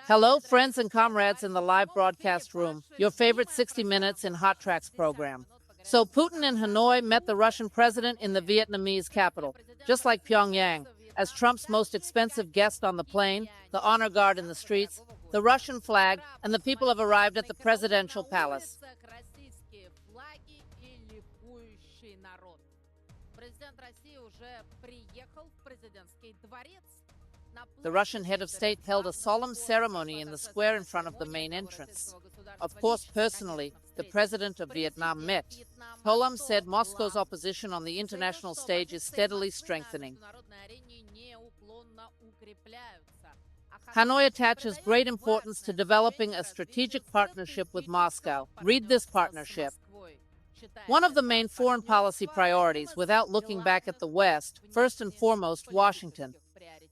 Hello, friends and comrades in the live broadcast room, your favorite 60 Minutes in Hot Tracks program. So Putin and Hanoi met the Russian president in the Vietnamese capital, just like Pyongyang. As Trump's most expensive guest on the plane, the honor guard in the streets, the Russian flag, and the people have arrived at the presidential palace. The Russian head of state held a solemn ceremony in the square in front of the main entrance. Of course, personally, the president of Vietnam met. Holam said Moscow's opposition on the international stage is steadily strengthening. Hanoi attaches great importance to developing a strategic partnership with Moscow. Read this partnership. One of the main foreign policy priorities, without looking back at the West, first and foremost, Washington.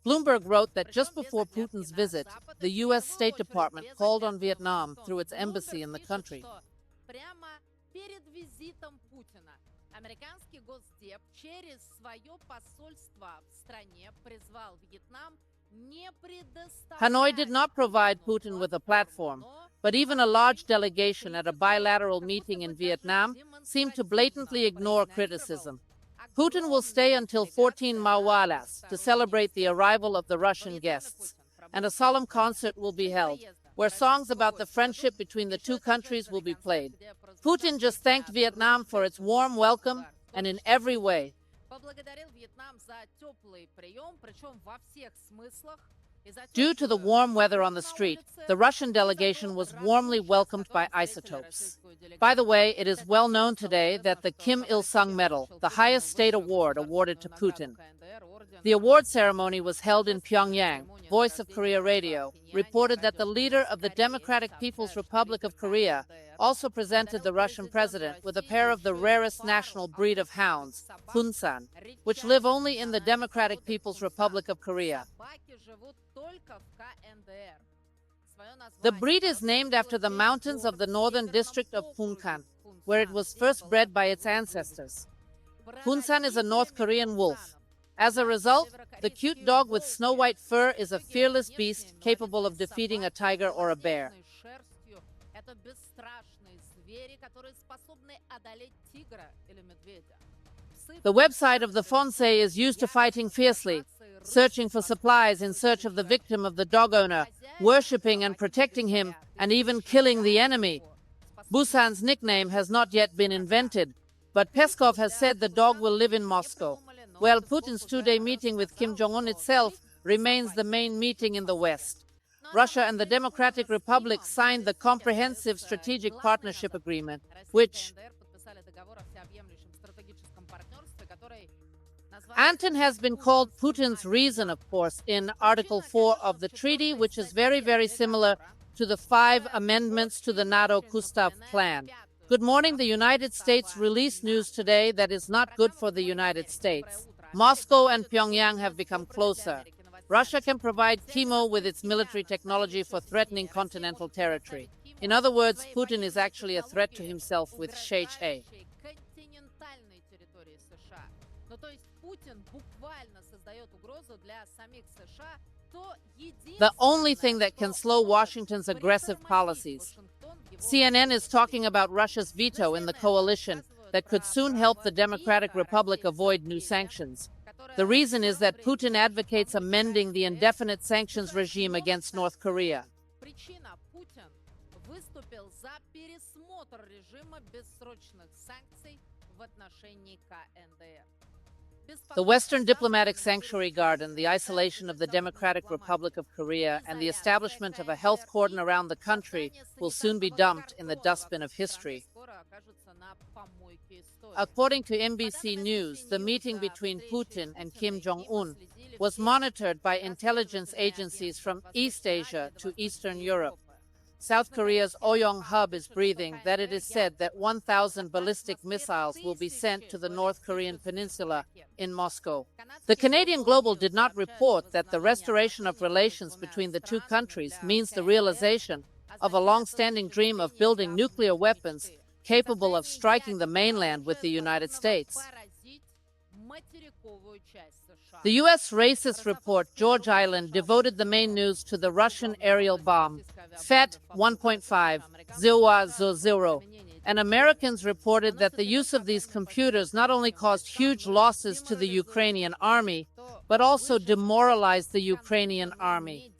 Bloomberg wrote that just before Putin's visit, the U.S. State Department called on Vietnam through its embassy in the country. Hanoi did not provide Putin with a platform, but even a large delegation at a bilateral meeting in Vietnam seemed to blatantly ignore criticism. Putin will stay until 14 Mawalas to celebrate the arrival of the Russian guests, and a solemn concert will be held, where songs about the friendship between the two countries will be played. Putin just thanked Vietnam for its warm welcome and in every way. Due to the warm weather on the street, the Russian delegation was warmly welcomed by isotopes. By the way, it is well known today that the Kim Il-sung Medal, the highest state award awarded to Putin. The award ceremony was held in Pyongyang. Voice of Korea Radio reported that the leader of the Democratic People's Republic of Korea also presented the Russian president with a pair of the rarest national breed of hounds, Hunsan, which live only in the Democratic People's Republic of Korea. The breed is named after the mountains of the northern district of Punkan, where it was first bred by its ancestors. Hunsan is a North Korean wolf. As a result, the cute dog with snow-white fur is a fearless beast capable of defeating a tiger or a bear. The website of the Fonse is used to fighting fiercely, searching for supplies in search of the victim of the dog owner, worshipping and protecting him, and even killing the enemy. Busan's nickname has not yet been invented, but Peskov has said the dog will live in Moscow, while Putin's two-day meeting with Kim Jong-un itself remains the main meeting in the West. Russia and the Democratic Republic signed the Comprehensive Strategic Partnership Agreement, which Anton has been called Putin's reason, of course, in Article 4 of the treaty, which is very, very similar to the 5 amendments to the NATO Gustav Plan. Good morning. The United States released news today that is not good for the United States. Moscow and Pyongyang have become closer. Russia can provide chemo with its military technology for threatening continental territory. In other words, Putin is actually a threat to himself with Sheh. The only thing that can slow Washington's aggressive policies. CNN is talking about Russia's veto in the coalition that could soon help the Democratic Republic avoid new sanctions. The reason is that Putin advocates amending the indefinite sanctions regime against North Korea. The Western diplomatic sanctuary garden, the isolation of the Democratic Republic of Korea, and the establishment of a health cordon around the country will soon be dumped in the dustbin of history. According to NBC News, the meeting between Putin and Kim Jong-un was monitored by intelligence agencies from East Asia to Eastern Europe. South Korea's Oyong hub is breathing that it is said that 1,000 ballistic missiles will be sent to the North Korean peninsula in Moscow. The Canadian Global did not report that the restoration of relations between the two countries means the realization of a long-standing dream of building nuclear weapons capable of striking the mainland with the United States. The U.S. racist report George Island devoted the main news to the Russian aerial bomb, FET 1.5, Zero, and Americans reported that the use of these computers not only caused huge losses to the Ukrainian army, but also demoralized the Ukrainian army.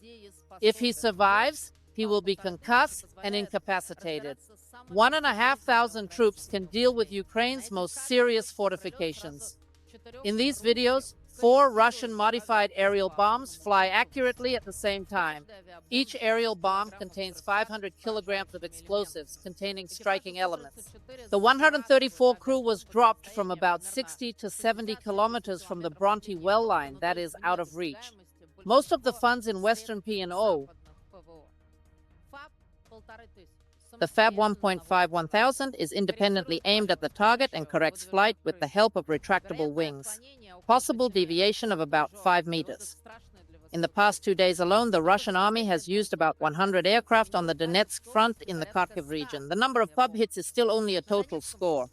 If he survives, he will be concussed and incapacitated. 1,500 troops can deal with Ukraine's most serious fortifications. In these videos, 4 Russian modified aerial bombs fly accurately at the same time. Each aerial bomb contains 500 kilograms of explosives containing striking elements. The 134 crew was dropped from about 60 to 70 kilometers from the Bronte well line, that is, out of reach. Most of the funds in Western P&O, the Fab 1.5 1000 is independently aimed at the target and corrects flight with the help of retractable wings. Possible deviation of about 5 meters. In the past 2 days alone, the Russian army has used about 100 aircraft on the Donetsk front in the Kharkiv region. The number of pub hits is still only a total score.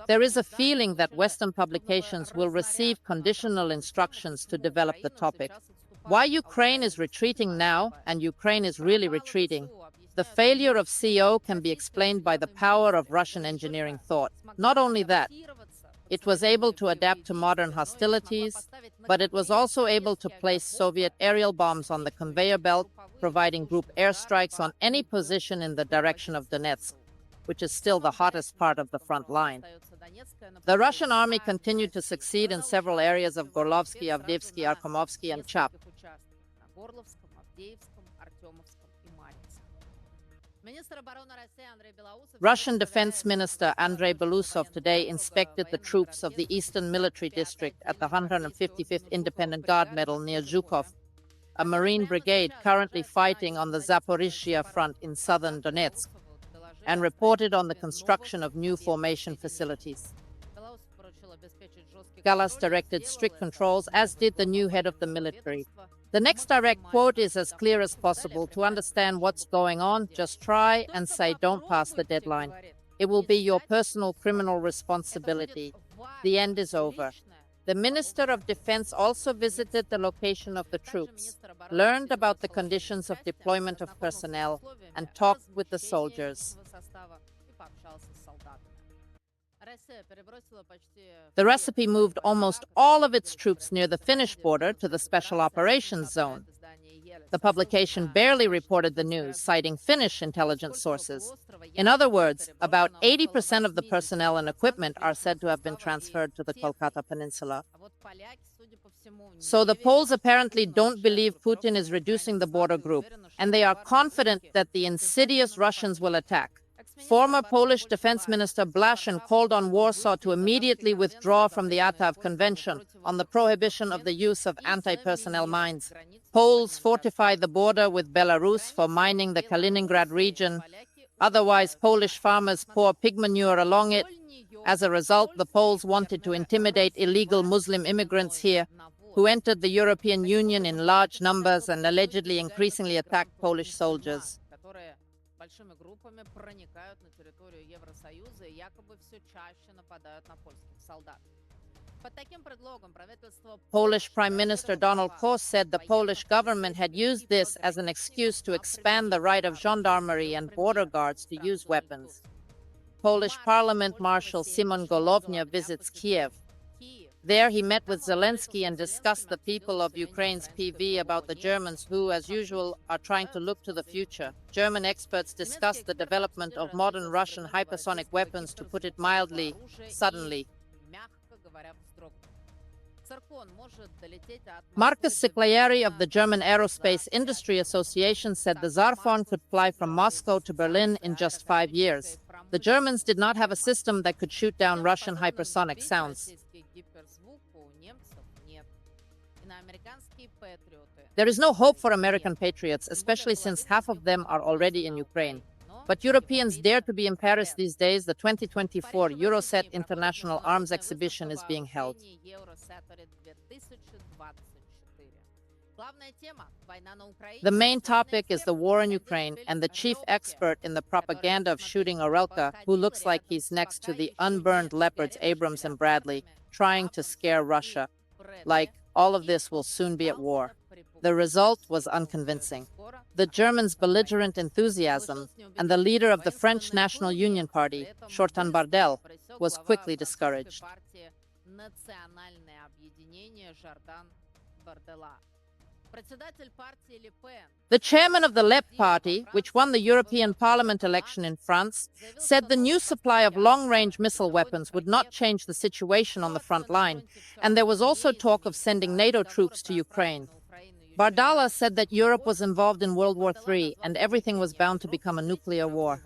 There is a feeling that Western publications will receive conditional instructions to develop the topic. Why Ukraine is retreating now, and Ukraine is really retreating. The failure of CO can be explained by the power of Russian engineering thought. Not only that, it was able to adapt to modern hostilities, but it was also able to place Soviet aerial bombs on the conveyor belt, providing group airstrikes on any position in the direction of Donetsk, which is still the hottest part of the front line. The Russian army continued to succeed in several areas of Gorlovsky, Avdiivsky, Arkhmovsky, and Chap. Russian Defense Minister Andrei Belousov today inspected the troops of the Eastern Military District at the 155th Independent Guard Medal near Zhukov, a Marine brigade currently fighting on the Zaporizhzhia front in southern Donetsk, and reported on the construction of new formation facilities. Galas directed strict controls, as did the new head of the military. The next direct quote is as clear as possible. To understand what's going on, just try and say don't pass the deadline. It will be your personal criminal responsibility. The end is over. The Minister of Defense also visited the location of the troops, learned about the conditions of deployment of personnel, and talked with the soldiers. The recipe moved almost all of its troops near the Finnish border to the Special Operations Zone. The publication barely reported the news, citing Finnish intelligence sources. In other words, about 80% of the personnel and equipment are said to have been transferred to the Kolkata Peninsula. So the Poles apparently don't believe Putin is reducing the border group, and they are confident that the insidious Russians will attack. Former Polish Defense Minister Błaszczak called on Warsaw to immediately withdraw from the Atav Convention on the prohibition of the use of anti-personnel mines. Poles fortify the border with Belarus for mining the Kaliningrad region. Otherwise, Polish farmers pour pig manure along it. As a result, the Poles wanted to intimidate illegal Muslim immigrants here, who entered the European Union in large numbers and allegedly increasingly attacked Polish soldiers. Большими группами проникают на территорию Евросоюза и якобы все чаще нападают на польских солдат. Под таким предлогом правительство Polish Prime Minister Donald Tusk said the Polish government had used this as an excuse to expand the right of gendarmerie and border guards to use weapons. Polish Parliament Marshal Szymon Hołownia visits Kiev. There he met with Zelensky and discussed the people of Ukraine's PV about the Germans who, as usual, are trying to look to the future. German experts discussed the development of modern Russian hypersonic weapons, to put it mildly, suddenly. Markus Siklayeri of the German Aerospace Industry Association said the Zarfon could fly from Moscow to Berlin in just 5 years. The Germans did not have a system that could shoot down Russian hypersonic sounds. There is no hope for American patriots, especially since half of them are already in Ukraine. But Europeans dare to be in Paris these days. The 2024 Eurosat International Arms Exhibition is being held. The main topic is the war in Ukraine, and the chief expert in the propaganda of shooting Orelka, who looks like he's next to the unburned leopards Abrams and Bradley, trying to scare Russia. Like, all of this will soon be at war. The result was unconvincing. The Germans' belligerent enthusiasm and the leader of the French National Union Party, Shortan Bardel, was quickly discouraged. The chairman of the LEP party, which won the European Parliament election in France, said the new supply of long-range missile weapons would not change the situation on the front line, and there was also talk of sending NATO troops to Ukraine. Bardella said that Europe was involved in World War III and everything was bound to become a nuclear war.